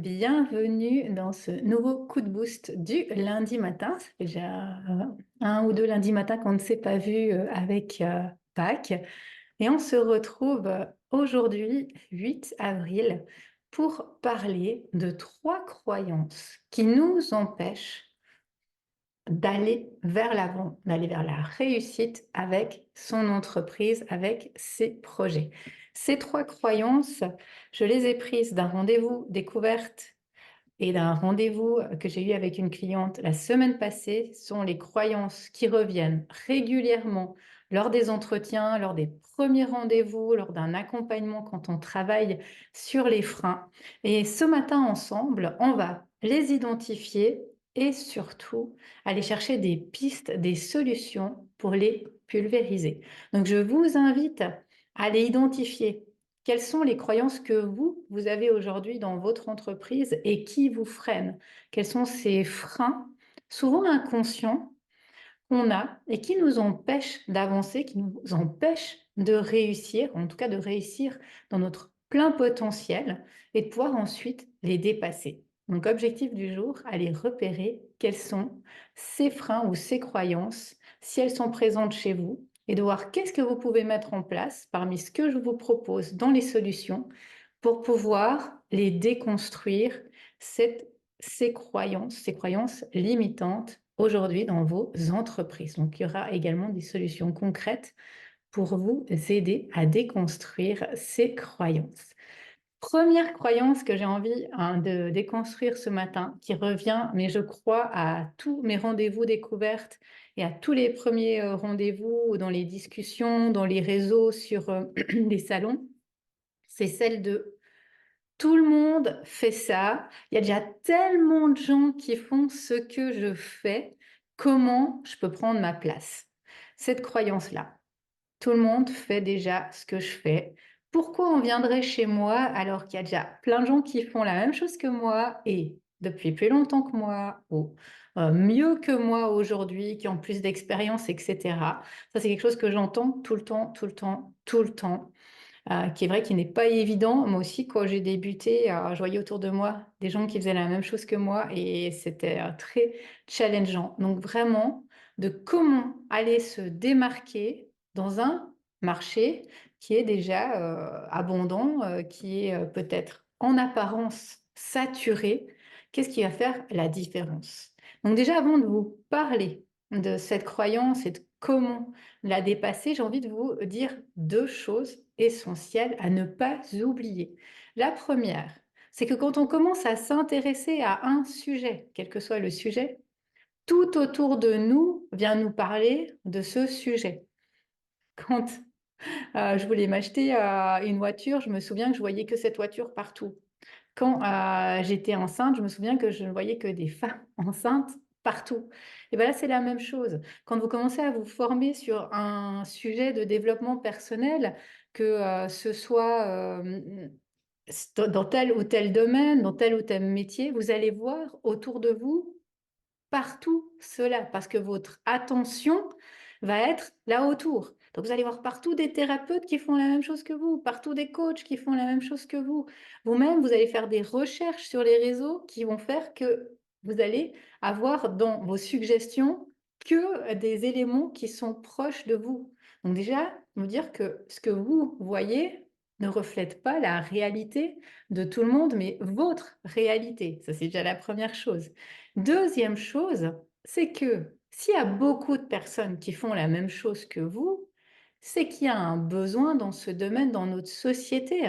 Bienvenue dans ce nouveau coup de boost du lundi matin. Ça fait déjà un ou deux lundis matins qu'on ne s'est pas vu avec Pâques. Et on se retrouve aujourd'hui, 8 avril, pour parler de trois croyances qui nous empêchent d'aller vers l'avant, d'aller vers la réussite avec son entreprise, avec ses projets. Ces trois croyances, je les ai prises d'un rendez-vous découverte et d'un rendez-vous que j'ai eu avec une cliente la semaine passée. Sont les croyances qui reviennent régulièrement lors des entretiens, lors des premiers rendez-vous, lors d'un accompagnement quand on travaille sur les freins. Et ce matin, ensemble, on va les identifier et surtout aller chercher des pistes, des solutions pour les pulvériser. Donc, je vous invite à aller identifier quelles sont les croyances que vous avez aujourd'hui dans votre entreprise et qui vous freinent? Quels sont ces freins, souvent inconscients, qu'on a et qui nous empêchent d'avancer, qui nous empêchent de réussir, en tout cas de réussir dans notre plein potentiel et de pouvoir ensuite les dépasser. Donc, objectif du jour, aller repérer quels sont ces freins ou ces croyances, si elles sont présentes chez vous, et de voir qu'est-ce que vous pouvez mettre en place parmi ce que je vous propose dans les solutions pour pouvoir les déconstruire, ces croyances limitantes aujourd'hui dans vos entreprises. Donc, il y aura également des solutions concrètes pour vous aider à déconstruire ces croyances. Première croyance que j'ai envie de déconstruire ce matin, qui revient, mais je crois, à tous mes rendez-vous découvertes et à tous les premiers rendez-vous dans les discussions, dans les réseaux, sur les salons, c'est celle de tout le monde fait ça. Il y a déjà tellement de gens qui font ce que je fais. Comment je peux prendre ma place? Cette croyance-là. Tout le monde fait déjà ce que je fais. Pourquoi on viendrait chez moi alors qu'il y a déjà plein de gens qui font la même chose que moi et depuis plus longtemps que moi ou mieux que moi aujourd'hui, qui ont plus d'expérience, etc. Ça, c'est quelque chose que j'entends tout le temps, tout le temps, tout le temps, qui est vrai qu'il n'est pas évident. Moi aussi, quand j'ai débuté, je voyais autour de moi des gens qui faisaient la même chose que moi et c'était très challengeant. Donc vraiment, de comment aller se démarquer dans un marché qui est déjà abondant, qui est peut-être en apparence saturé. Qu'est-ce qui va faire la différence? Donc déjà, avant de vous parler de cette croyance et de comment la dépasser, j'ai envie de vous dire deux choses essentielles à ne pas oublier. La première, c'est que quand on commence à s'intéresser à un sujet, quel que soit le sujet, tout autour de nous vient nous parler de ce sujet. Quand je voulais m'acheter une voiture, je me souviens que je voyais que cette voiture partout. Quand j'étais enceinte, je me souviens que je ne voyais que des femmes enceintes partout. Et bien là, c'est la même chose. Quand vous commencez à vous former sur un sujet de développement personnel, que ce soit dans tel ou tel domaine, dans tel ou tel métier, vous allez voir autour de vous partout cela, parce que votre attention va être là autour. Donc, vous allez voir partout des thérapeutes qui font la même chose que vous, partout des coachs qui font la même chose que vous. Vous-même, vous allez faire des recherches sur les réseaux qui vont faire que vous allez avoir dans vos suggestions que des éléments qui sont proches de vous. Donc déjà, vous dire que ce que vous voyez ne reflète pas la réalité de tout le monde, mais votre réalité. Ça, c'est déjà la première chose. Deuxième chose, c'est que s'il y a beaucoup de personnes qui font la même chose que vous, c'est qu'il y a un besoin dans ce domaine, dans notre société.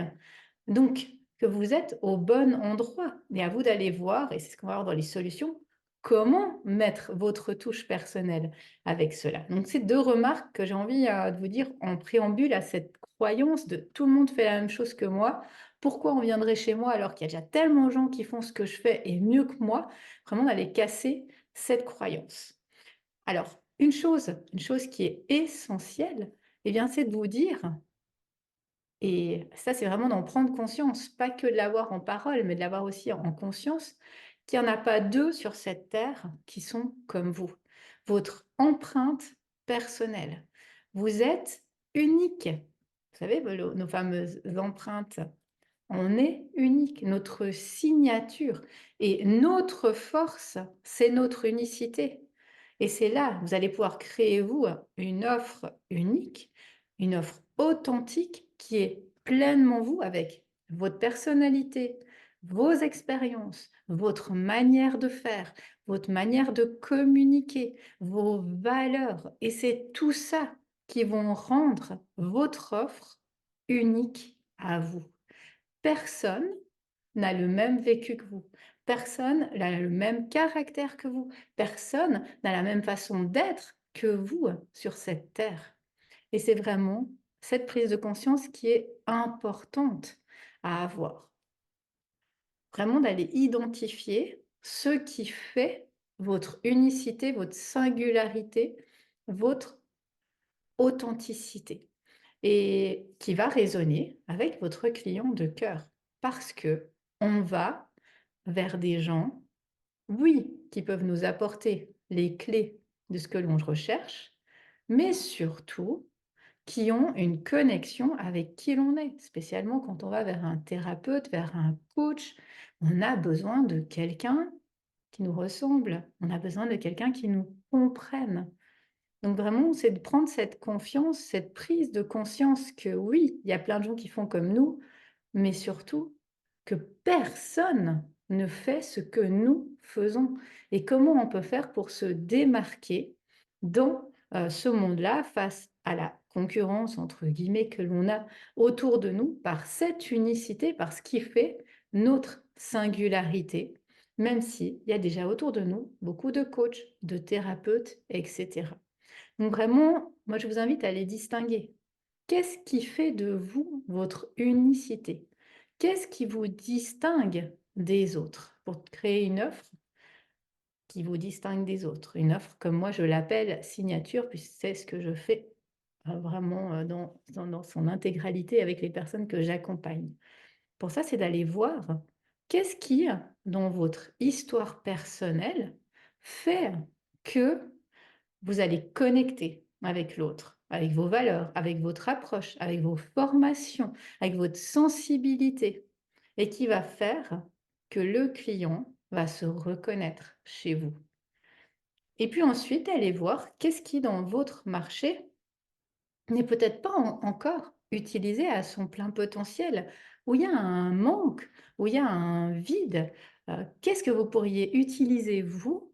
Donc, que vous êtes au bon endroit. Et à vous d'aller voir, et c'est ce qu'on va voir dans les solutions, comment mettre votre touche personnelle avec cela. Donc, c'est deux remarques que j'ai envie de vous dire en préambule à cette croyance de tout le monde fait la même chose que moi. Pourquoi on viendrait chez moi alors qu'il y a déjà tellement de gens qui font ce que je fais et mieux que moi? Vraiment d'aller casser cette croyance. Alors, une chose qui est essentielle, eh bien, c'est de vous dire, et ça, c'est vraiment d'en prendre conscience, pas que de l'avoir en parole, mais de l'avoir aussi en conscience, qu'il n'y en a pas deux sur cette terre qui sont comme vous. Votre empreinte personnelle. Vous êtes unique. Vous savez, nos fameuses empreintes On est unique, notre signature et notre force, c'est notre unicité. Et c'est là, vous allez pouvoir créer, vous, une offre unique, une offre authentique qui est pleinement vous, avec votre personnalité, vos expériences, votre manière de faire, votre manière de communiquer, vos valeurs. Et c'est tout ça qui vont rendre votre offre unique à vous. Personne n'a le même vécu que vous. Personne n'a le même caractère que vous. Personne n'a la même façon d'être que vous sur cette terre. Et c'est vraiment cette prise de conscience qui est importante à avoir. Vraiment d'aller identifier ce qui fait votre unicité, votre singularité, votre authenticité et qui va résonner avec votre client de cœur. Parce que on va vers des gens, oui, qui peuvent nous apporter les clés de ce que l'on recherche, mais surtout qui ont une connexion avec qui l'on est. Spécialement quand on va vers un thérapeute, vers un coach, on a besoin de quelqu'un qui nous ressemble. On a besoin de quelqu'un qui nous comprenne. Donc vraiment, c'est de prendre cette confiance, cette prise de conscience que oui, il y a plein de gens qui font comme nous, mais surtout que personne ne fait ce que nous faisons. Et comment on peut faire pour se démarquer dans ce monde-là face à la concurrence, entre guillemets, que l'on a autour de nous par cette unicité, par ce qui fait notre singularité, même s'il y a déjà autour de nous beaucoup de coachs, de thérapeutes, etc. Donc vraiment, moi je vous invite à les distinguer. Qu'est-ce qui fait de vous votre unicité? Qu'est-ce qui vous distingue des autres? Pour créer une offre qui vous distingue des autres. Une offre comme moi je l'appelle signature, puisque c'est ce que je fais vraiment dans son intégralité avec les personnes que j'accompagne. Pour ça, c'est d'aller voir qu'est-ce qui, dans votre histoire personnelle, fait que vous allez connecter avec l'autre, avec vos valeurs, avec votre approche, avec vos formations, avec votre sensibilité et qui va faire que le client va se reconnaître chez vous. Et puis ensuite, allez voir qu'est-ce qui, dans votre marché, n'est peut-être pas encore utilisé à son plein potentiel, où il y a un manque, où il y a un vide. Qu'est-ce que vous pourriez utiliser, vous,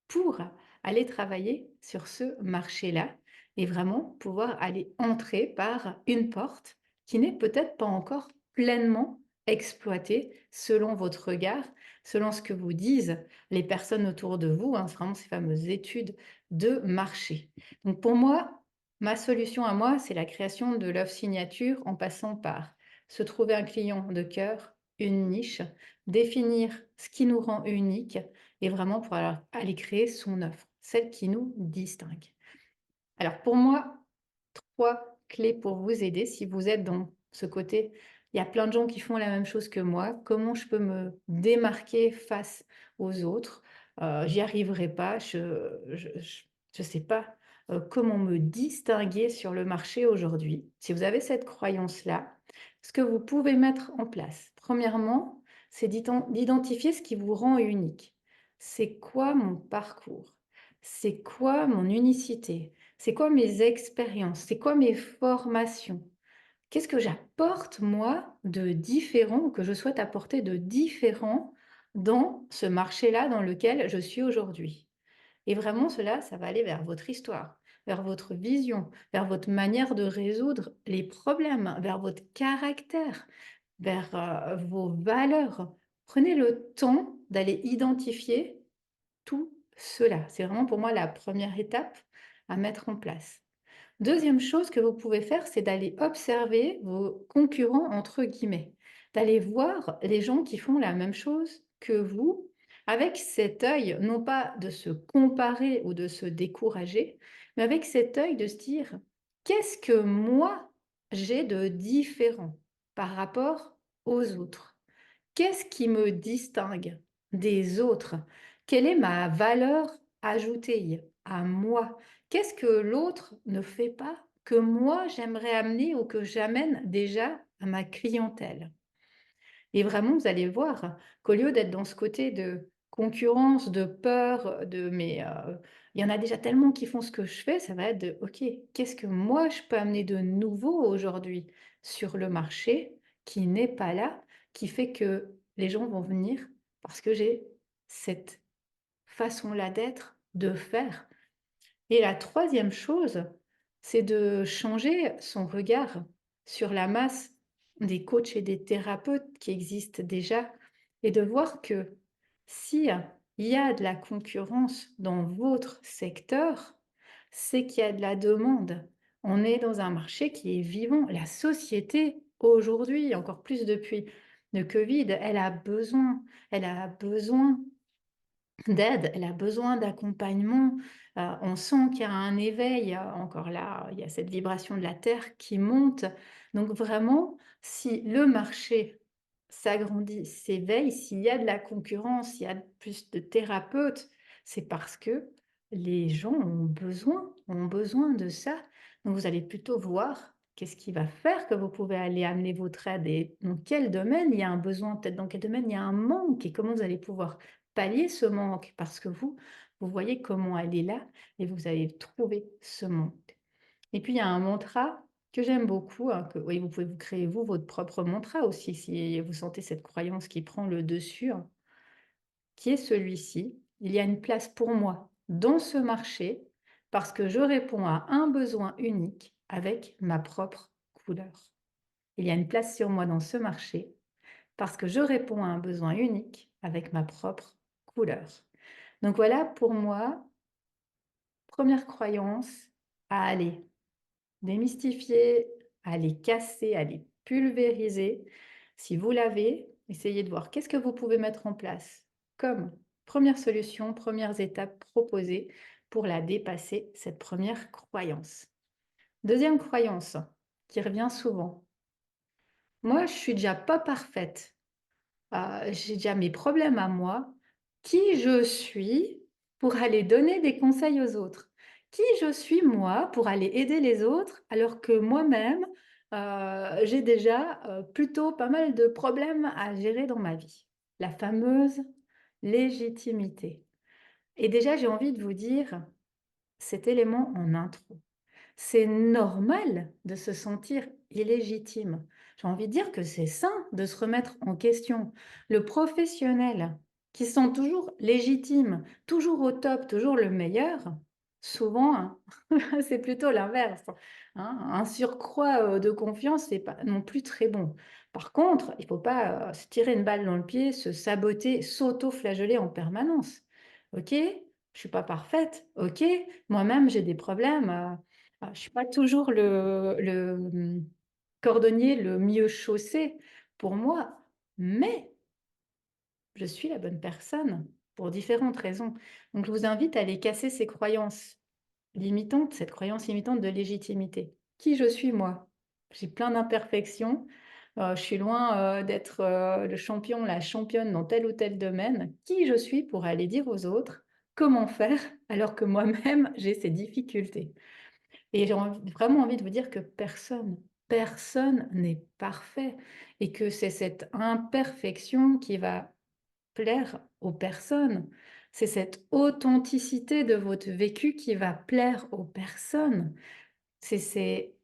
pour aller travailler sur ce marché-là et vraiment pouvoir aller entrer par une porte qui n'est peut-être pas encore pleinement exploitée selon votre regard, selon ce que vous disent les personnes autour de vous, hein, c'est vraiment ces fameuses études de marché. Donc pour moi, ma solution à moi, c'est la création de l'offre signature en passant par se trouver un client de cœur, une niche, définir ce qui nous rend unique et vraiment pour aller créer son offre, celle qui nous distingue. Alors pour moi, 3 clés pour vous aider si vous êtes dans ce côté, il y a plein de gens qui font la même chose que moi, comment je peux me démarquer face aux autres? J'y arriverai pas, je sais pas, comment me distinguer sur le marché aujourd'hui. Si vous avez cette croyance-là, ce que vous pouvez mettre en place, premièrement, c'est d'identifier ce qui vous rend unique. C'est quoi mon parcours? C'est quoi mon unicité? C'est quoi mes expériences? C'est quoi mes formations? Qu'est-ce que j'apporte moi de différent ou que je souhaite apporter de différent dans ce marché-là dans lequel je suis aujourd'hui? Et vraiment cela, ça va aller vers votre histoire, vers votre vision, vers votre manière de résoudre les problèmes, vers votre caractère, vers, vos valeurs. Prenez le temps d'aller identifier tout cela. C'est vraiment pour moi la première étape à mettre en place. Deuxième chose que vous pouvez faire, c'est d'aller observer vos «concurrents» entre guillemets, d'aller voir les gens qui font la même chose que vous, avec cet œil, non pas de se comparer ou de se décourager, mais avec cet œil de se dire: «Qu'est-ce que moi j'ai de différent par rapport aux autres?» Qu'est-ce qui me distingue des autres? Quelle est ma valeur ajoutée à moi? Qu'est-ce que l'autre ne fait pas, que moi j'aimerais amener ou que j'amène déjà à ma clientèle? Et vraiment, vous allez voir qu'au lieu d'être dans ce côté de concurrence, de peur, de «Mais, il y en a déjà tellement qui font ce que je fais», ça va être de: «OK, qu'est-ce que moi je peux amener de nouveau aujourd'hui sur le marché qui n'est pas là, qui fait que les gens vont venir parce que j'ai cette façon-là d'être, de faire». Et la troisième chose, c'est de changer son regard sur la masse des coachs et des thérapeutes qui existent déjà et de voir que si il y a de la concurrence dans votre secteur, c'est qu'il y a de la demande. On est dans un marché qui est vivant. La société aujourd'hui, encore plus depuis le Covid, elle a besoin d'aide, elle a besoin d'accompagnement. On sent qu'il y a un éveil, encore là, il y a cette vibration de la terre qui monte. Donc vraiment, si le marché s'agrandit, s'éveille, s'il y a de la concurrence, s'il y a plus de thérapeutes, c'est parce que les gens ont besoin de ça. Donc vous allez plutôt voir qu'est-ce qui va faire que vous pouvez aller amener votre aide et dans quel domaine il y a un besoin, peut-être dans quel domaine il y a un manque et comment vous allez pouvoir pallier ce manque parce que vous voyez comment elle est là et vous allez trouver ce manque. Et puis il y a un mantra que j'aime beaucoup, hein, que oui, vous pouvez vous créer vous votre propre mantra aussi si vous sentez cette croyance qui prend le dessus, hein, qui est celui-ci: «Il y a une place pour moi dans ce marché parce que je réponds à un besoin unique avec ma propre couleur. Il y a une place sur moi dans ce marché parce que je réponds à un besoin unique avec ma propre couleur». Donc voilà, pour moi, première croyance à aller démystifier, à les casser, à les pulvériser. Si vous l'avez, essayez de voir qu'est-ce que vous pouvez mettre en place comme première solution, premières étapes proposées pour la dépasser, cette première croyance. Deuxième croyance qui revient souvent. Moi, je suis déjà pas parfaite. J'ai déjà mes problèmes à moi. Qui je suis pour aller donner des conseils aux autres? Qui je suis moi pour aller aider les autres alors que moi-même, j'ai déjà, plutôt pas mal de problèmes à gérer dans ma vie? La fameuse légitimité. Et déjà, j'ai envie de vous dire cet élément en intro. C'est normal de se sentir illégitime. J'ai envie de dire que c'est sain de se remettre en question. Le professionnel qui se sent toujours légitime, toujours au top, toujours le meilleur, souvent, hein, c'est plutôt l'inverse, hein. Un surcroît, de confiance, c'est pas non plus très bon. Par contre, il ne faut pas, se tirer une balle dans le pied, se saboter, s'auto-flageller en permanence. OK, je suis pas parfaite. OK, moi-même j'ai des problèmes, je suis pas toujours cordonnier le mieux chaussé pour moi, mais je suis la bonne personne pour différentes raisons. Donc je vous invite à aller casser ces croyances limitantes, cette croyance limitante de légitimité. Qui je suis moi? J'ai plein d'imperfections, je suis loin, d'être, le champion, la championne dans tel ou tel domaine. Qui je suis pour aller dire aux autres comment faire alors que moi-même j'ai ces difficultés? Et vraiment envie de vous dire que personne n'est parfait et que c'est cette imperfection qui va plaire aux personnes. C'est cette authenticité de votre vécu qui va plaire aux personnes. C'est ces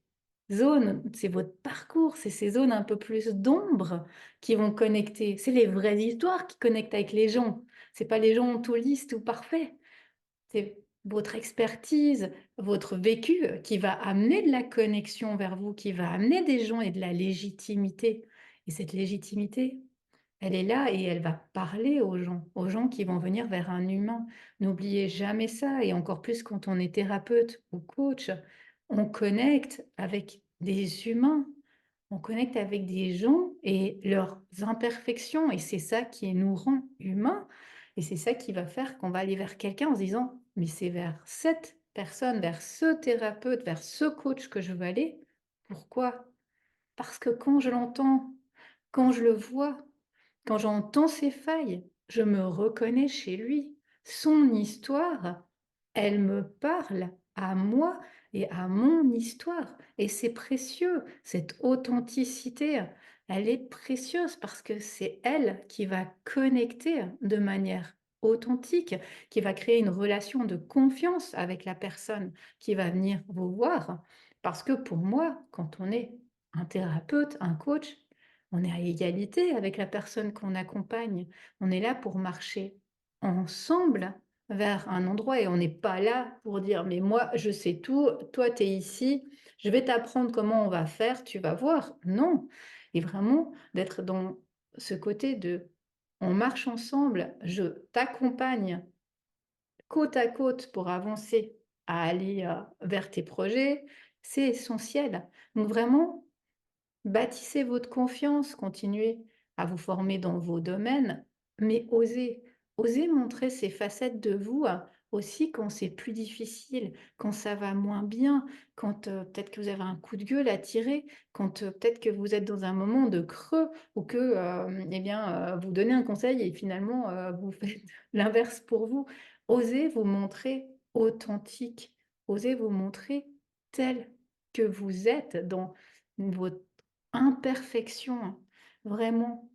zones, c'est votre parcours, c'est ces zones un peu plus d'ombre qui vont connecter. C'est les vraies histoires qui connectent avec les gens. C'est pas les gens tout lisses, tout parfaits. C'est votre expertise, votre vécu, qui va amener de la connexion vers vous, qui va amener des gens et de la légitimité. Et cette légitimité, elle est là et elle va parler aux gens qui vont venir vers un humain. N'oubliez jamais ça et encore plus quand on est thérapeute ou coach, on connecte avec des humains, on connecte avec des gens et leurs imperfections et c'est ça qui nous rend humains et c'est ça qui va faire qu'on va aller vers quelqu'un en se disant: «Mais c'est vers cette personne, vers ce thérapeute, vers ce coach que je veux aller». Pourquoi? Parce que quand je l'entends, quand je le vois, quand j'entends ses failles, je me reconnais chez lui. Son histoire, elle me parle à moi et à mon histoire et c'est précieux, cette authenticité. elle est précieuse parce que c'est elle qui va connecter de manière authentique, qui va créer une relation de confiance avec la personne qui va venir vous voir. Parce que pour moi, quand on est un thérapeute, un coach, on est à égalité avec la personne qu'on accompagne. On est là pour marcher ensemble vers un endroit et on n'est pas là pour dire: «Mais moi, je sais tout, toi, tu es ici, je vais t'apprendre comment on va faire, tu vas voir». Non, et vraiment d'être dans ce côté de: «On marche ensemble, je t'accompagne côte à côte pour avancer à aller, vers tes projets», c'est essentiel. Donc vraiment, bâtissez votre confiance, continuez à vous former dans vos domaines, mais osez montrer ces facettes de vous, aussi quand c'est plus difficile, quand ça va moins bien, quand, peut-être que vous avez un coup de gueule à tirer, quand, peut-être que vous êtes dans un moment de creux ou que, eh bien, vous donnez un conseil et finalement, vous faites l'inverse pour vous. Osez vous montrer authentique, osez vous montrer tel que vous êtes dans votre imperfection, hein, vraiment.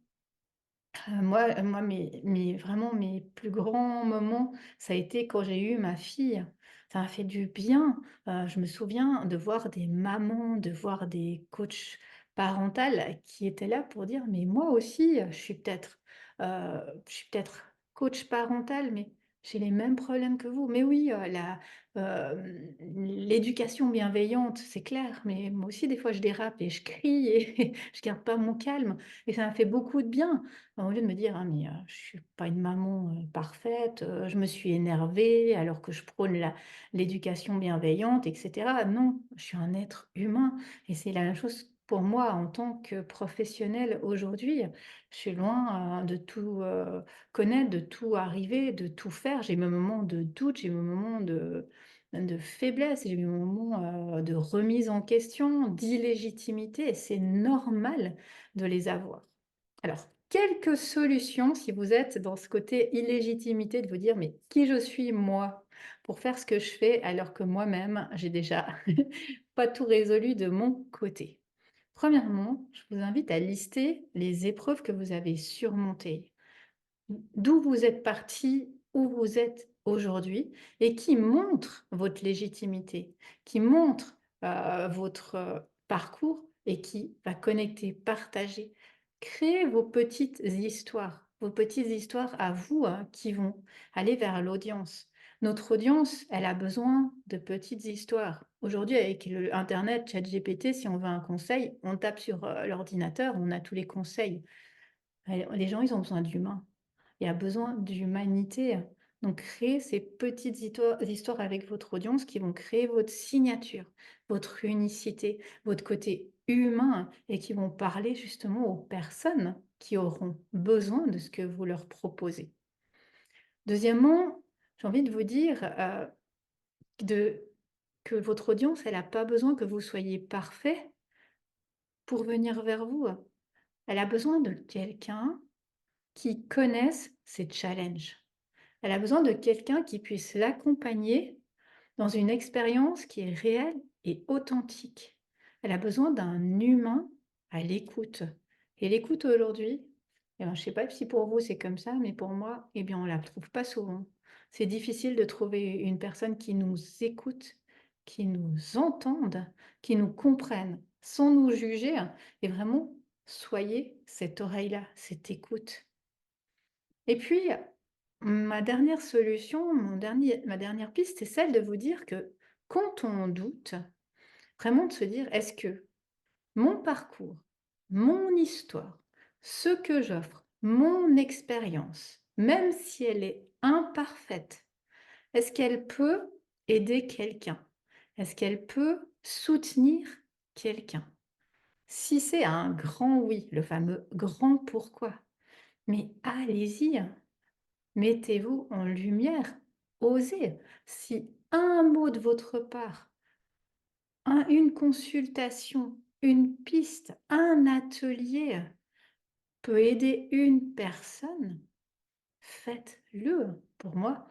Moi, vraiment mes plus grands moments, ça a été quand j'ai eu ma fille. Ça m'a fait du bien. Je me souviens de voir des mamans, de voir des coachs parentales qui étaient là pour dire: «Mais moi aussi, je suis peut-être coach parental, mais j'ai les mêmes problèmes que vous. Mais oui, l'éducation bienveillante, c'est clair, mais moi aussi des fois je dérape et je crie et je garde pas mon calme» et ça m'a fait beaucoup de bien. Au lieu de me dire: «Ah mais, je suis pas une maman, parfaite, je me suis énervée alors que je prône l'éducation bienveillante et cetera». Non, je suis un être humain et c'est la même chose pour moi en tant que professionnelle aujourd'hui. Je suis loin, de tout, connaître, de tout arriver, de tout faire. J'ai mes moments de doute, j'ai mes moments de faiblesse, j'ai mes moments, de remise en question, d'illégitimité et c'est normal de les avoir. Alors, quelques solutions si vous êtes dans ce côté illégitimité de vous dire: «Mais qui je suis moi pour faire ce que je fais alors que moi-même j'ai déjà pas tout résolu de mon côté?» Premièrement, je vous invite à lister les épreuves que vous avez surmontées, d'où vous êtes parti, où vous êtes aujourd'hui et qui montrent votre légitimité, qui montrent, votre, parcours et qui va connecter, partager. Créez vos petites histoires à vous, hein, qui vont aller vers l'audience. Notre audience, elle a besoin de petites histoires. Aujourd'hui, avec le internet, ChatGPT, si on veut un conseil, on tape sur, l'ordinateur, on a tous les conseils. Les gens, ils ont besoin d'humains. Il y a besoin d'humanité. Donc, créez ces petites histoires avec votre audience qui vont créer votre signature, votre unicité, votre côté humain et qui vont parler justement aux personnes qui auront besoin de ce que vous leur proposez. Deuxièmement, j'ai envie de vous dire de, que votre audience, elle n'a pas besoin que vous soyez parfait pour venir vers vous. Elle a besoin de quelqu'un qui connaisse ses challenges. Elle a besoin de quelqu'un qui puisse l'accompagner dans une expérience qui est réelle et authentique. Elle a besoin d'un humain à l'écoute. Et l'écoute aujourd'hui, eh ben, je ne sais pas si pour vous c'est comme ça, mais pour moi, eh bien, on ne la trouve pas souvent. C'est difficile de trouver une personne qui nous écoute, qui nous entende, qui nous comprenne, sans nous juger. Et vraiment, soyez cette oreille-là, cette écoute. Et puis, ma dernière solution, ma dernière piste, c'est celle de vous dire que quand on doute, vraiment de se dire: «Est-ce que mon parcours, mon histoire, ce que j'offre, mon expérience, même si elle est imparfaite, est-ce qu'elle peut aider quelqu'un? Est-ce qu'elle peut soutenir quelqu'un?» Si c'est un grand oui, le fameux grand pourquoi, mais allez-y! Mettez-vous en lumière, osez. Si un mot de votre part, une consultation, une piste, un atelier peut aider une personne, faites-le. Pour moi,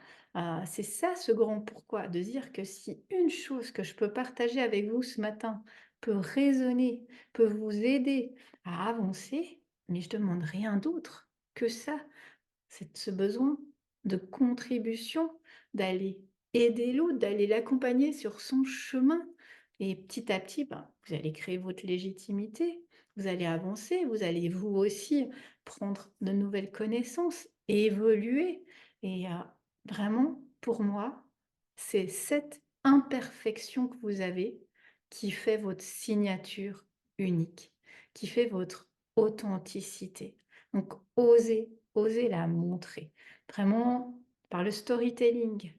c'est ça ce grand pourquoi, de dire que si une chose que je peux partager avec vous ce matin peut résonner, peut vous aider à avancer, mais je demande rien d'autre que ça. C'est ce besoin de contribution, d'aller aider l'autre, d'aller l'accompagner sur son chemin. Et petit à petit, ben, vous allez créer votre légitimité, vous allez avancer, vous allez vous aussi prendre de nouvelles connaissances, évoluer. Et vraiment, pour moi, c'est cette imperfection que vous avez qui fait votre signature unique, qui fait votre authenticité. Donc, osez la montrer. Vraiment, par le storytelling,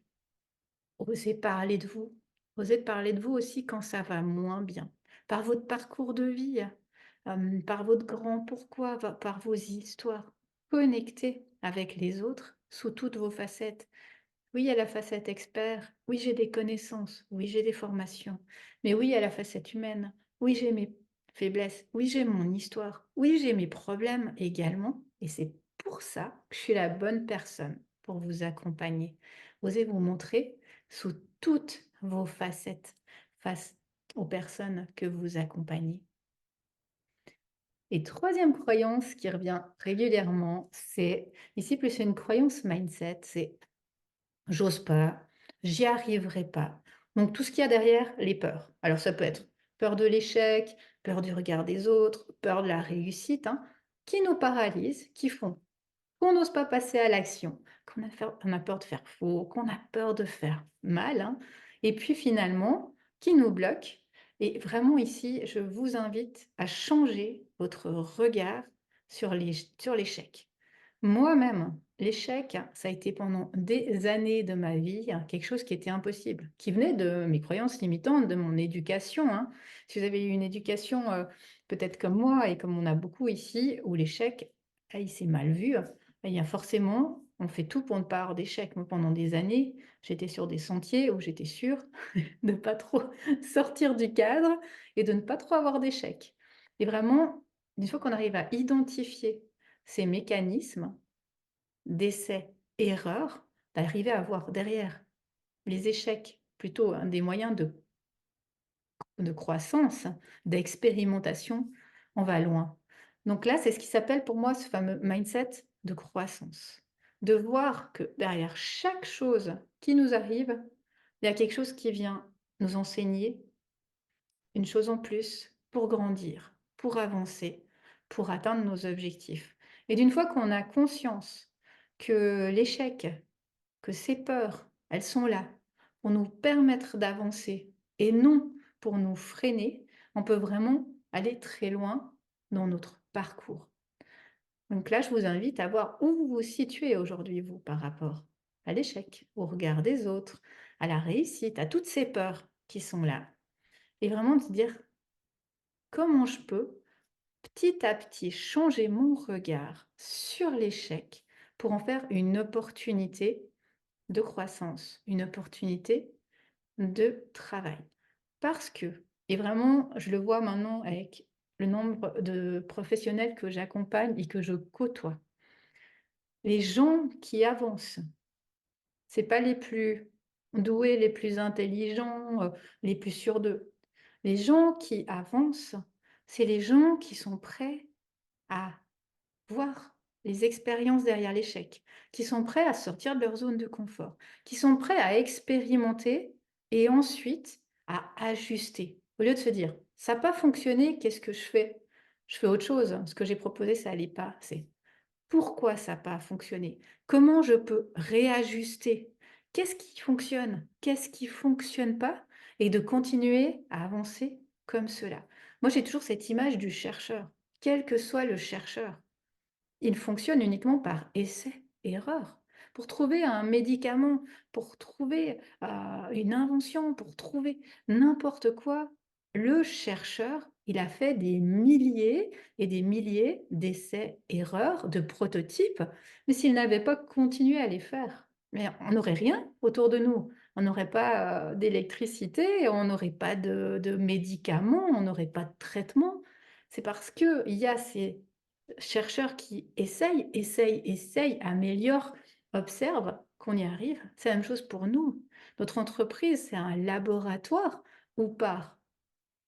osez parler de vous. Osez parler de vous aussi quand ça va moins bien. Par votre parcours de vie, par votre grand pourquoi, par vos histoires. Connectez avec les autres sous toutes vos facettes. Oui, il y a la facette expert. Oui, j'ai des connaissances. Oui, j'ai des formations. Mais oui, il y a la facette humaine. Oui, j'ai mes faiblesses. Oui, j'ai mon histoire. Oui, j'ai mes problèmes également. Et c'est pour ça que je suis la bonne personne pour vous accompagner. Osez vous montrer sous toutes vos facettes face aux personnes que vous accompagnez. Et troisième croyance qui revient régulièrement, c'est ici plus une croyance mindset, c'est j'ose pas, j'y arriverai pas. Donc tout ce qu'il y a derrière, les peurs. Alors ça peut être peur de l'échec, peur du regard des autres, peur de la réussite, hein, qui nous paralysent, qui font qu'on n'ose pas passer à l'action, on a peur de faire faux, qu'on a peur de faire mal, hein, et puis finalement, qui nous bloquent. Et vraiment ici, je vous invite à changer votre regard sur l'échec. Moi-même, l'échec, ça a été pendant des années de ma vie quelque chose qui était impossible, qui venait de mes croyances limitantes, de mon éducation, hein. Si vous avez eu une éducation peut-être comme moi et comme on a beaucoup ici, où l'échec, il s'est mal vu, il y a forcément, on fait tout pour ne pas avoir d'échec. Moi, pendant des années, j'étais sur des sentiers où j'étais sûre de ne pas trop sortir du cadre et de ne pas trop avoir d'échecs. Et vraiment, une fois qu'on arrive à identifier ces mécanismes d'essai-erreur, d'arriver à voir derrière les échecs plutôt des moyens de croissance, d'expérimentation, on va loin. Donc là, c'est ce qui s'appelle pour moi ce fameux mindset de croissance. De voir que derrière chaque chose qui nous arrive, il y a quelque chose qui vient nous enseigner une chose en plus pour grandir, pour avancer, pour atteindre nos objectifs. Et d'une fois qu'on a conscience que l'échec, que ces peurs, elles sont là pour nous permettre d'avancer et non pour nous freiner, on peut vraiment aller très loin dans notre parcours. Donc là, je vous invite à voir où vous vous situez aujourd'hui, vous, par rapport à l'échec, au regard des autres, à la réussite, à toutes ces peurs qui sont là. Et vraiment de se dire comment je peux petit à petit changer mon regard sur l'échec pour en faire une opportunité de croissance, une opportunité de travail. Parce que, et vraiment, je le vois maintenant avec le nombre de professionnels que j'accompagne et que je côtoie, les gens qui avancent, c'est pas les plus doués, les plus intelligents, les plus sûrs d'eux. Les gens qui avancent, c'est les gens qui sont prêts à voir les expériences derrière l'échec, qui sont prêts à sortir de leur zone de confort, qui sont prêts à expérimenter et ensuite à ajuster. Au lieu de se dire: «Ça n'a pas fonctionné, qu'est-ce que je fais? Je fais autre chose, ce que j'ai proposé, ça allait pas». C'est: «Pourquoi ça n'a pas fonctionné? Comment je peux réajuster? Qu'est-ce qui fonctionne? Qu'est-ce qui fonctionne pas?» et de continuer à avancer comme cela. Moi, j'ai toujours cette image du chercheur, quel que soit le chercheur. Il fonctionne uniquement par essai-erreur. Pour trouver un médicament, pour trouver, une invention, pour trouver n'importe quoi, le chercheur, il a fait des milliers et des milliers d'essais-erreurs, de prototypes, mais s'il n'avait pas continué à les faire, mais on n'aurait rien autour de nous. On n'aurait pas, d'électricité, on n'aurait pas de médicaments, on n'aurait pas de traitement. C'est parce qu'il y a ces chercheurs qui essayent, améliorent, observent qu'on y arrive. C'est la même chose pour nous. Notre entreprise, c'est un laboratoire où par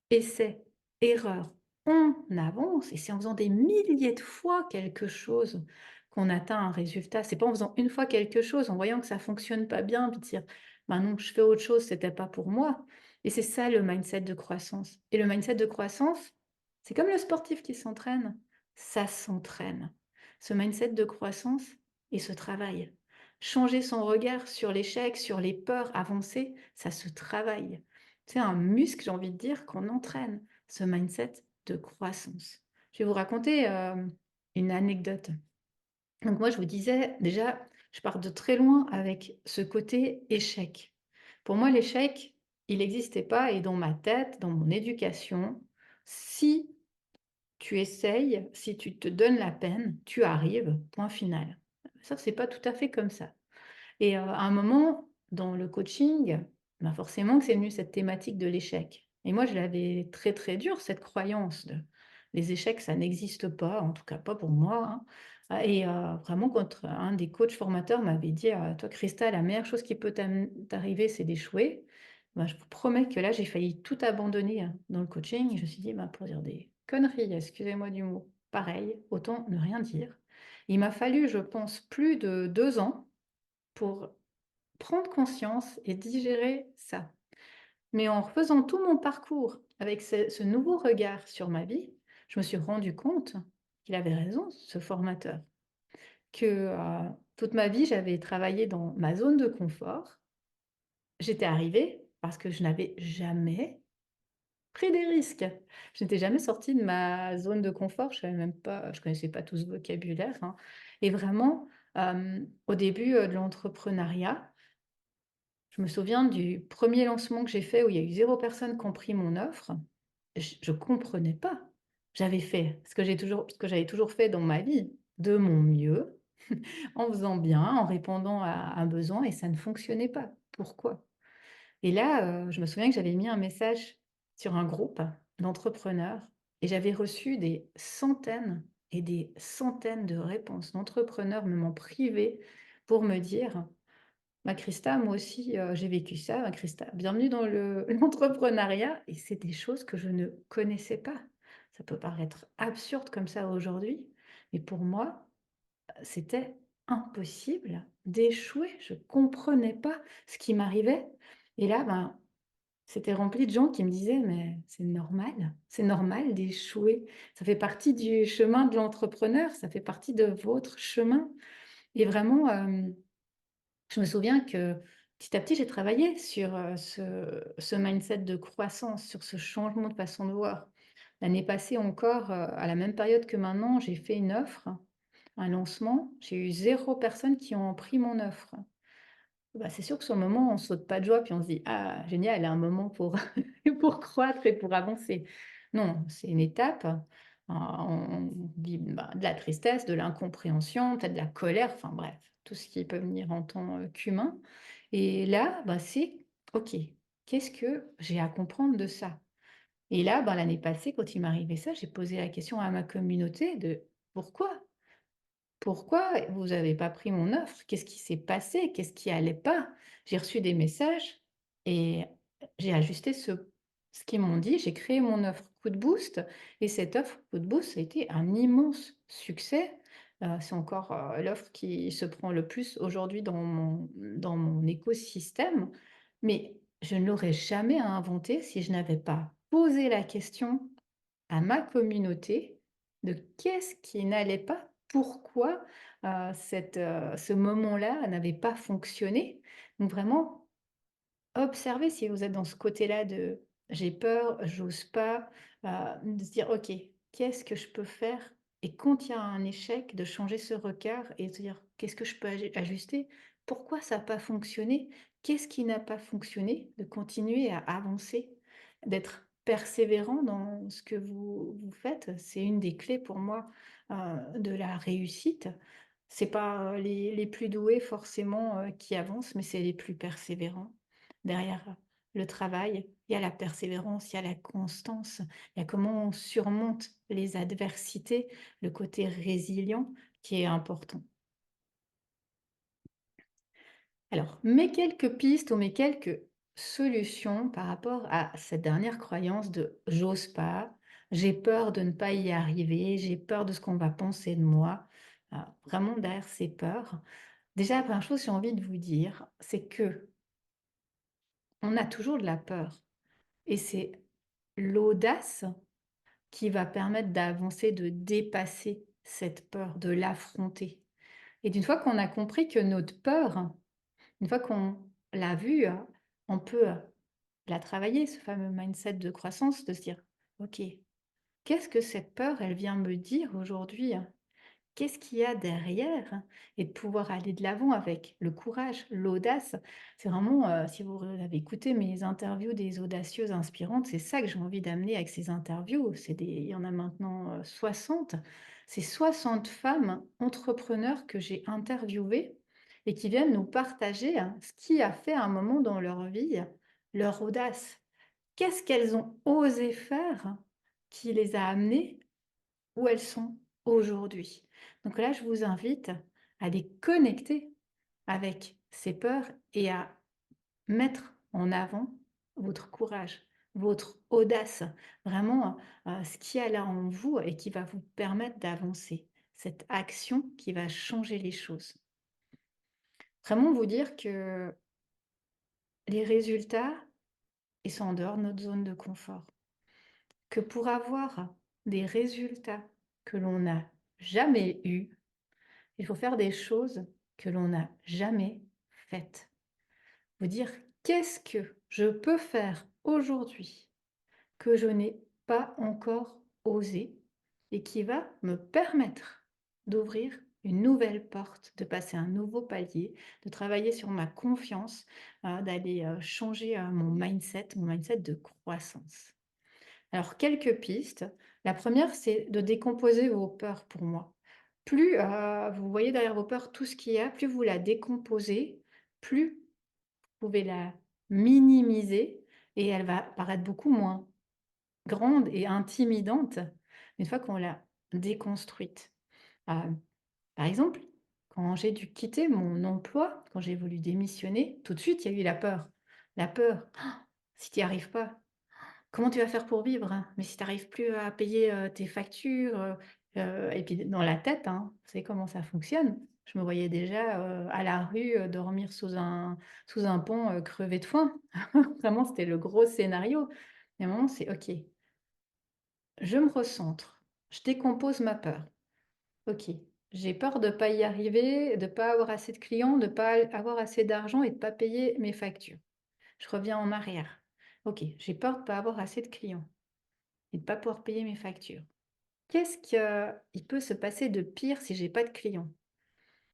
essai erreur, on avance et c'est en faisant des milliers de fois quelque chose qu'on atteint un résultat. C'est pas en faisant une fois quelque chose, en voyant que ça fonctionne pas bien, puis de dire: «Bah non, je fais autre chose, c'était pas pour moi» et c'est ça le mindset de croissance et le mindset de croissance, c'est comme le sportif qui s'entraîne, ça s'entraîne. Ce mindset de croissance, il se travaille. Changer son regard sur l'échec, sur les peurs, avancer, ça se travaille. C'est un muscle, j'ai envie de dire, qu'on entraîne, ce mindset de croissance. Je vais vous raconter, une anecdote. Donc moi, je vous disais, déjà, je pars de très loin avec ce côté échec. Pour moi, l'échec, il n'existait pas et dans ma tête, dans mon éducation, si tu essayes, si tu te donnes la peine, tu arrives, point final. Ça, c'est pas tout à fait comme ça. Et à un moment, dans le coaching, ben, forcément que c'est venu cette thématique de l'échec. Et moi, je l'avais très, très dur, cette croyance de les échecs, ça n'existe pas, en tout cas pas pour moi, hein. Et vraiment quand un des coachs formateurs m'avait dit: «Toi Christa, la meilleure chose qui peut t'arriver, c'est d'échouer». Ben, je vous promets que là, j'ai failli tout abandonner, hein, dans le coaching. Je me suis dit: «Ben, pour dire des conneries, excusez-moi du mot, pareil, autant ne rien dire». Il m'a fallu, je pense, plus de 2 ans pour prendre conscience et digérer ça. Mais en refaisant tout mon parcours avec ce nouveau regard sur ma vie, je me suis rendu compte qu'il avait raison, ce formateur, que toute ma vie, j'avais travaillé dans ma zone de confort. J'étais arrivée parce que je n'avais jamais pris des risques. Je n'étais jamais sortie de ma zone de confort. Je savais même pas, je connaissais pas tout ce vocabulaire, hein. Et vraiment, au début de l'entrepreneuriat, je me souviens du premier lancement que j'ai fait où il y a eu 0 personne qui ont pris mon offre. Je comprenais pas. J'avais fait ce que j'avais toujours fait dans ma vie, de mon mieux, en faisant bien, en répondant à un besoin et ça ne fonctionnait pas. Pourquoi? Et là, je me souviens que j'avais mis un message sur un groupe d'entrepreneurs et j'avais reçu des centaines et des centaines de réponses d'entrepreneurs, même en privé, pour me dire: bah, Christa, moi aussi, j'ai vécu ça. Bah, Christa, bienvenue dans le l'entrepreneuriat et c'est des choses que je ne connaissais pas. Ça peut paraître absurde comme ça aujourd'hui, mais pour moi, c'était impossible d'échouer. Je comprenais pas ce qui m'arrivait et là, ben, c'était rempli de gens qui me disaient: «Mais c'est normal d'échouer. Ça fait partie du chemin de l'entrepreneur, ça fait partie de votre chemin» et vraiment, je me souviens que petit à petit, j'ai travaillé sur, ce mindset de croissance, sur ce changement de façon de voir. L'année passée encore, à la même période que maintenant, j'ai fait une offre, un lancement. J'ai eu 0 personnes qui ont pris mon offre. Bah, c'est sûr que sur le moment, on saute pas de joie, puis on se dit: «Ah génial, il y a un moment pour pour croître et pour avancer». Non, c'est une étape, on vit, bah, de la tristesse, de l'incompréhension, peut-être de la colère, enfin bref, tout ce qui peut venir en tant, qu'humain et là, bah, c'est: «OK, qu'est-ce que j'ai à comprendre de ça?» et là, ben, l'année passée, quand il m'arrivait ça, j'ai posé la question à ma communauté de: «Pourquoi?» Pourquoi vous avez pas pris mon offre? Qu'est-ce qui s'est passé? Qu'est-ce qui allait pas? J'ai reçu des messages et j'ai ajusté ce qu'ils m'ont dit. J'ai créé mon offre Coup de boost et cette offre Coup de boost, ça a été un immense succès. C'est encore, l'offre qui se prend le plus aujourd'hui dans mon écosystème, mais je ne l'aurais jamais inventée si je n'avais pas posé la question à ma communauté de qu'est-ce qui n'allait pas, pourquoi, ce moment-là n'avait pas fonctionné. Donc vraiment, observez si vous êtes dans ce côté-là de: «J'ai peur, j'ose pas», de se dire: «OK, qu'est-ce que je peux faire?» et quand il y a un échec, de changer ce regard et de se dire: «Qu'est-ce que je peux ajuster? Pourquoi ça n'a pas fonctionné? Qu'est-ce qui n'a pas fonctionné?» de continuer à avancer, d'être persévérant dans ce que vous faites. C'est une des clés pour moi, de la réussite. C'est pas, les plus doués forcément, qui avancent, mais c'est les plus persévérants. Derrière le travail, il y a la persévérance, il y a la constance, il y a comment on surmonte les adversités, le côté résilient qui est important. Alors, mes quelques pistes ou mes quelques solutions par rapport à cette dernière croyance de «j'ose pas», j'ai peur de ne pas y arriver, j'ai peur de ce qu'on va penser de moi. Vraiment derrière ces peurs, déjà la première chose que j'ai envie de vous dire, c'est que on a toujours de la peur et c'est l'audace qui va permettre d'avancer, de dépasser cette peur, de l'affronter. Et d'une fois qu'on a compris que notre peur, une fois qu'on l'a vue, on peut, la travailler, ce fameux mindset de croissance, de se dire: «OK, qu'est-ce que cette peur, elle vient me dire aujourd'hui? Qu'est-ce qu'il y a derrière?» Et de pouvoir aller de l'avant avec le courage, l'audace. C'est vraiment, si vous avez écouté mes interviews des audacieuses inspirantes, c'est ça que j'ai envie d'amener avec ces interviews. Il y en a maintenant 60. C'est 60 femmes entrepreneurs que j'ai interviewées et qui viennent nous partager ce qui a fait à un moment dans leur vie leur audace. Qu'est-ce qu'elles ont osé faire qui les a amenées où elles sont aujourd'hui. Donc là, je vous invite à les connecter avec ces peurs et à mettre en avant votre courage, votre audace, vraiment ce qu'il y a là en vous et qui va vous permettre d'avancer. Cette action qui va changer les choses. Vraiment vous dire que les résultats, ils sont en dehors de notre zone de confort. Que pour avoir des résultats que l'on n'a jamais eus, il faut faire des choses que l'on n'a jamais faites. Vous dire: «Qu'est-ce que je peux faire aujourd'hui que je n'ai pas encore osé et qui va me permettre d'ouvrir une nouvelle porte, de passer un nouveau palier, de travailler sur ma confiance, d'aller, changer, mon mindset de croissance». Alors, quelques pistes. La première, c'est de décomposer vos peurs pour moi. Plus vous voyez derrière vos peurs tout ce qu'il y a, plus vous la décomposez, plus vous pouvez la minimiser et elle va paraître beaucoup moins grande et intimidante une fois qu'on l'a déconstruite. Euh, Par exemple, quand j'ai dû quitter mon emploi, quand j'ai voulu démissionner, tout de suite, il y a eu la peur. La peur, «Ah, si tu n'y arrives pas, comment tu vas faire pour vivre, hein? Mais si tu arrives plus à payer, tes factures, et puis dans la tête, hein, vous savez comment ça fonctionne. Je me voyais déjà, à la rue, dormir sous un pont, crever de faim. Vraiment, c'était le gros scénario. Et à un moment, c'est: «OK, je me recentre, je décompose ma peur. OK, j'ai peur de pas y arriver, de pas avoir assez de clients, de pas avoir assez d'argent et de pas payer mes factures. Je reviens en arrière. OK, j'ai peur de pas avoir assez de clients et de pas pouvoir payer mes factures. Qu'est-ce qu'il peut se passer de pire si j'ai pas de clients?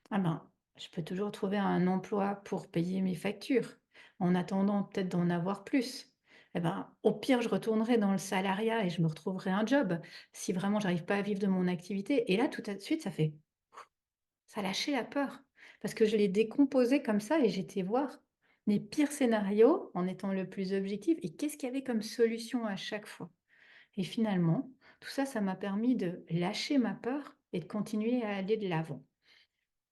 Ah ben, je peux toujours trouver un emploi pour payer mes factures, en attendant peut-être d'en avoir plus. Eh ben, au pire, je retournerai dans le salariat et je me retrouverai un job si vraiment j'arrive pas à vivre de mon activité. Et là, tout de suite, ça a lâché la peur parce que je l'ai décomposé comme ça et j'étais voir les pires scénarios en étant le plus objectif et qu'est-ce qu'il y avait comme solution à chaque fois. Et finalement, tout ça, ça m'a permis de lâcher ma peur et de continuer à aller de l'avant.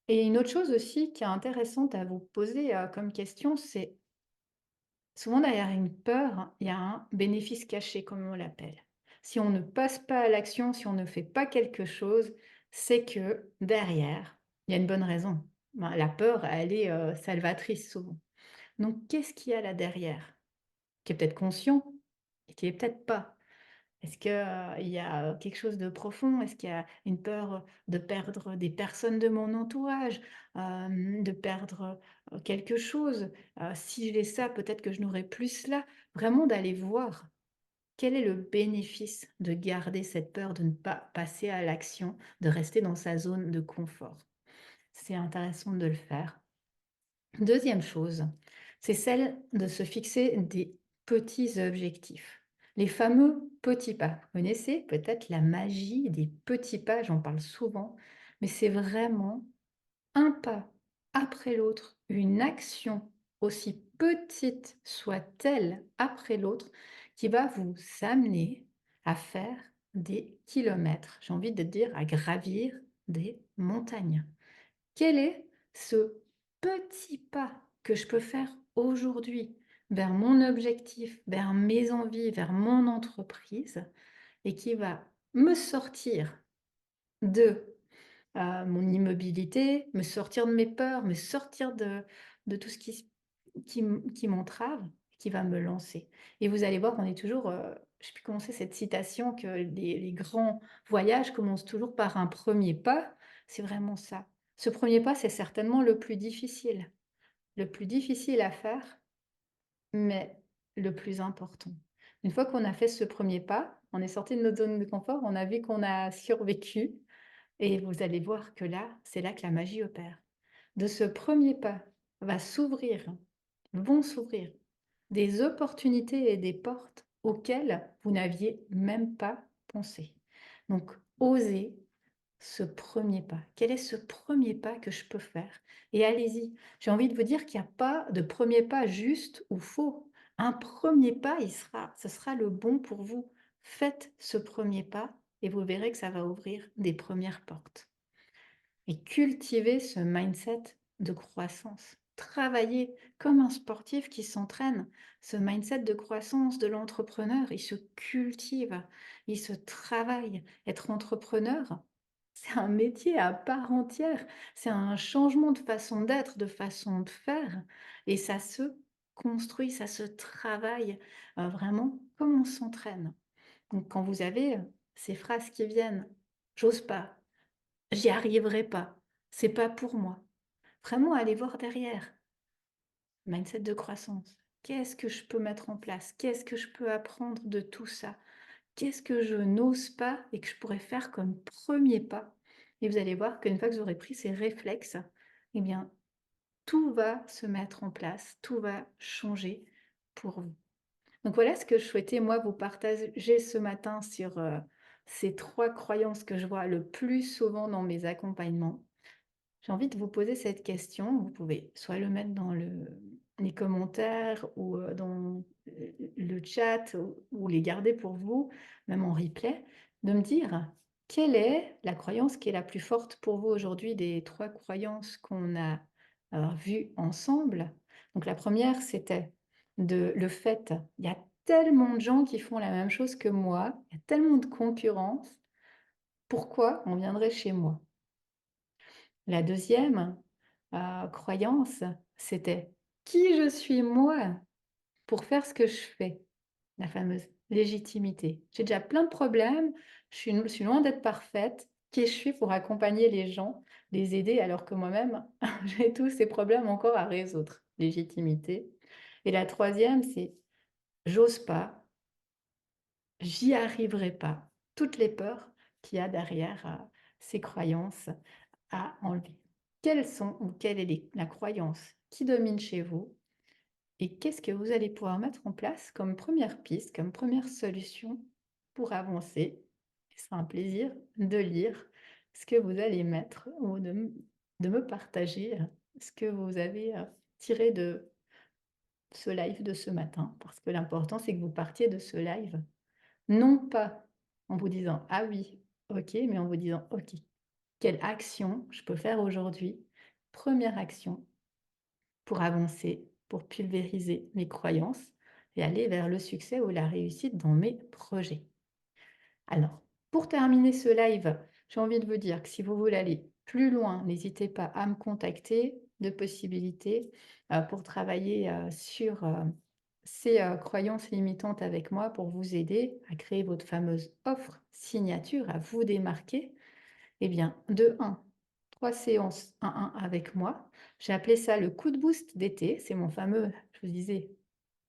Et une autre chose aussi qui est intéressante à vous poser, comme question, c'est souvent derrière une peur, il y a un bénéfice caché, comme on l'appelle. Si on ne passe pas à l'action, si on ne fait pas quelque chose, c'est que derrière, il y a une bonne raison. Ben, la peur, elle est, salvatrice souvent. Donc qu'est-ce qu'il y a là derrière? Qui est peut-être conscient et qui est peut-être pas. Est-ce qu'il y a quelque chose de profond? Est-ce qu'il y a une peur de perdre des personnes de mon entourage, de perdre, quelque chose? Si j'ai ça, peut-être que je n'aurai plus cela. Vraiment d'aller voir quel est le bénéfice de garder cette peur, de ne pas passer à l'action, de rester dans sa zone de confort. C'est intéressant de le faire. Deuxième chose, c'est celle de se fixer des petits objectifs. Les fameux petits pas. Vous connaissez peut-être la magie des petits pas, j'en parle souvent, mais c'est vraiment un pas après l'autre, une action aussi petite soit-elle après l'autre, qui va vous amener à faire des kilomètres. J'ai envie de dire à gravir des montagnes. Quel est ce petit pas que je peux faire aujourd'hui vers mon objectif, vers mes envies, vers mon entreprise et qui va me sortir de mon immobilité, me sortir de mes peurs, me sortir de tout ce qui m'entrave, qui va me lancer. Et vous allez voir qu'on est toujours, je sais plus comment c'est cette citation que les grands voyages commencent toujours par un premier pas, c'est vraiment ça. Ce premier pas, c'est certainement le plus difficile à faire, mais le plus important. Une fois qu'on a fait ce premier pas, on est sorti de notre zone de confort, on a vu qu'on a survécu, et vous allez voir que là, c'est là que la magie opère. De ce premier pas va s'ouvrir, vont s'ouvrir des opportunités et des portes auxquelles vous n'aviez même pas pensé. Donc, osez ce premier pas. Quel est ce premier pas que je peux faire? Et allez-y. J'ai envie de vous dire qu'il n'y a pas de premier pas juste ou faux. Un premier pas, ce sera le bon pour vous. Faites ce premier pas et vous verrez que ça va ouvrir des premières portes. Et cultiver ce mindset de croissance. Travailler comme un sportif qui s'entraîne. Ce mindset de croissance de l'entrepreneur, il se cultive, il se travaille. Être entrepreneur, c'est un métier à part entière. C'est un changement de façon d'être, de façon de faire. Et ça se construit, ça se travaille vraiment comme on s'entraîne. Donc quand vous avez ces phrases qui viennent, j'ose pas, j'y arriverai pas. C'est pas pour moi. Vraiment aller voir derrière. Mindset de croissance. Qu'est-ce que je peux mettre en place? Qu'est-ce que je peux apprendre de tout ça? Qu'est-ce que je n'ose pas et que je pourrais faire comme premier pas? Et vous allez voir qu'une fois que vous aurez pris ces réflexes, eh bien, tout va se mettre en place, tout va changer pour vous. Donc voilà ce que je souhaitais moi vous partager ce matin sur ces 3 croyances que je vois le plus souvent dans mes accompagnements. J'ai envie de vous poser cette question. Vous pouvez soit le mettre dans les commentaires ou dans le chat ou les garder pour vous, même en replay, de me dire quelle est la croyance qui est la plus forte pour vous aujourd'hui des 3 croyances qu'on a vues ensemble. Donc la première, c'était le fait, il y a tellement de gens qui font la même chose que moi, il y a tellement de concurrence, pourquoi on viendrait chez moi? La deuxième croyance, c'était: «Qui je suis moi pour faire ce que je fais?» La fameuse légitimité. J'ai déjà plein de problèmes, je suis loin d'être parfaite. Qui je suis pour accompagner les gens, les aider alors que moi-même, j'ai tous ces problèmes encore à résoudre? Légitimité. Et la troisième, c'est: «J'ose pas, j'y arriverai pas». Toutes les peurs qu'il y a derrière, ces croyances à enlever. Quelles sont ou quelle est la croyance qui domine chez vous et qu'est-ce que vous allez pouvoir mettre en place comme première piste, comme première solution pour avancer? Ce sera un plaisir de lire ce que vous allez mettre ou de me partager ce que vous avez tiré de ce live de ce matin. Parce que l'important, c'est que vous partiez de ce live, non pas en vous disant: «Ah oui, ok», mais en vous disant: «Ok, quelle action je peux faire aujourd'hui?» Première action pour avancer, pour pulvériser mes croyances et aller vers le succès ou la réussite dans mes projets. Alors, pour terminer ce live, j'ai envie de vous dire que si vous voulez aller plus loin, n'hésitez pas à me contacter de possibilités pour travailler sur ces croyances limitantes avec moi pour vous aider à créer votre fameuse offre signature, à vous démarquer. Eh bien, de un, 3 séances 1-1 avec moi. J'ai appelé ça le coup de boost d'été. C'est mon fameux, je vous disais,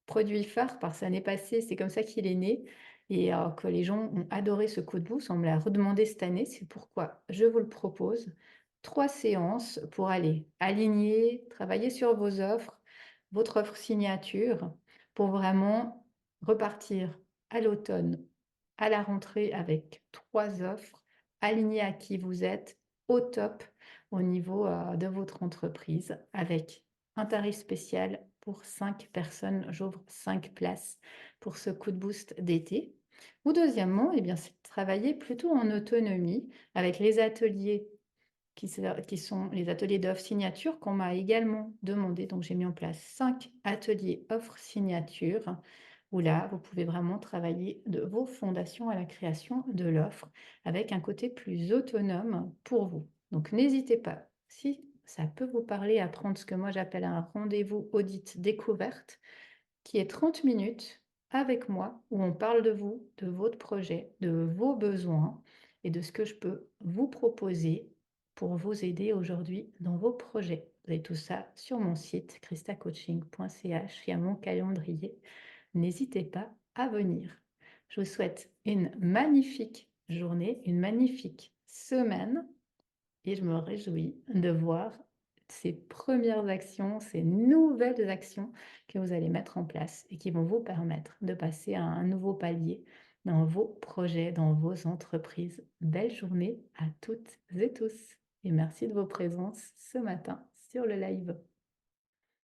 produit phare par sa année passée. C'est comme ça qu'il est né et que les gens ont adoré ce coup de boost. On me l'a redemandé cette année. C'est pourquoi je vous le propose. 3 séances pour aller aligner, travailler sur vos offres, votre offre signature, pour vraiment repartir à l'automne, à la rentrée avec 3 offres alignées à qui vous êtes, au top au niveau de votre entreprise, avec un tarif spécial pour 5 personnes. J'ouvre 5 places pour ce coup de boost d'été. Ou deuxièmement, eh bien, c'est de travailler plutôt en autonomie avec les ateliers qui sont les ateliers d'offres signature qu'on m'a également demandé. Donc, j'ai mis en place 5 ateliers offres signature où là, vous pouvez vraiment travailler de vos fondations à la création de l'offre avec un côté plus autonome pour vous. Donc n'hésitez pas, si ça peut vous parler, à prendre ce que moi j'appelle un rendez-vous audit découverte, qui est 30 minutes avec moi, où on parle de vous, de votre projet, de vos besoins et de ce que je peux vous proposer pour vous aider aujourd'hui dans vos projets. Vous avez tout ça sur mon site christacoaching.ch, il y a mon calendrier. N'hésitez pas à venir. Je vous souhaite une magnifique journée, une magnifique semaine et je me réjouis de voir ces premières actions, ces nouvelles actions que vous allez mettre en place et qui vont vous permettre de passer à un nouveau palier dans vos projets, dans vos entreprises. Belle journée à toutes et tous et merci de vos présences ce matin sur le live.